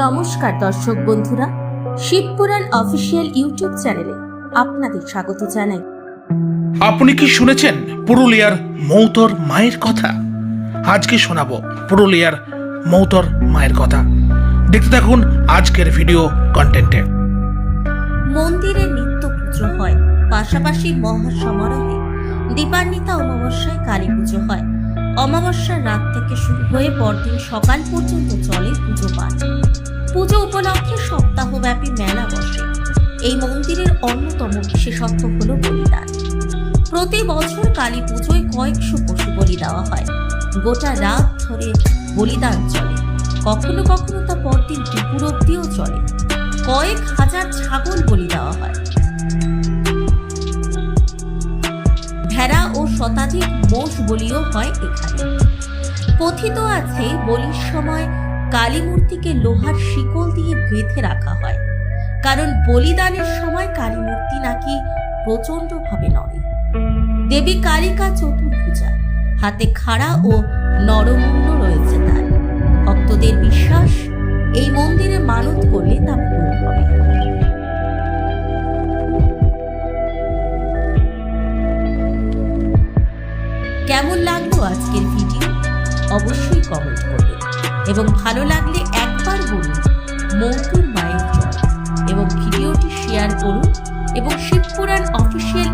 নমস্কার দর্শক বন্ধুরা, শিবপুরাণ অফিসিয়াল ইউটিউব চ্যানেলে আপনাদের স্বাগত জানাই। আপনি কি শুনেছেন পুরুলিয়ার মৌতর মায়ের কথা? আজকে শোনাবো পুরুলিয়ার মৌতর মায়ের কথা। দেখতে থাকুন আজকের ভিডিও কন্টেন্টে। মন্দিরে নিত্য পুজো হয়, পাশাপাশি মহা সমারোহে দীপান্বিতা অমাবস্যায় কালী পুজো হয়। অমাবস্যার রাত থেকে শুরু হয়ে পরদিন সকাল পর্যন্ত চলে পুজো পাঠ। পুজো উপলক্ষে সপ্তাহব্যাপী মেলা বসে। এই মন্দিরের অন্যতম বিশেষত্ব হলো বলিদান। প্রতি বছর কালী পুজোয় কয়েকশো পশু বলি দেওয়া হয়। গোটা রাত ধরে বলিদান চলে, কখনো কখনো তা পরদিন দুপুর অব্দিও চলে। কয়েক হাজার ছাগল বলি দেওয়া হয়। ভেড়া ও শতাধিক মোষ বলিও হয় এখানে। কথিত আছে বলির সময় কালী মূর্তিকে লোহার শিকল দিয়ে বেঁধে রাখা হয়, কারণ বলিদানের সময় কালী মূর্তি নাকি প্রচন্ড ভাবে নড়ে। দেবী কালিকা চতুর্ভুজা, হাতে খাড়া ও নরমুণ্ড রয়েছে তার। ভক্তদের বিশ্বাস এই মন্দিরে মানত করলে তা পূরণ হবে। কেমন লাগলো আজকের ভিডিও অবশ্যই কমেন্ট করবেন, এবং ভালো লাগলে একবার বলুন মৌতর মায়ের জয়, এবং ভিডিওটি শেয়ার করুন এবং শিবপুরাণ অফিসিয়াল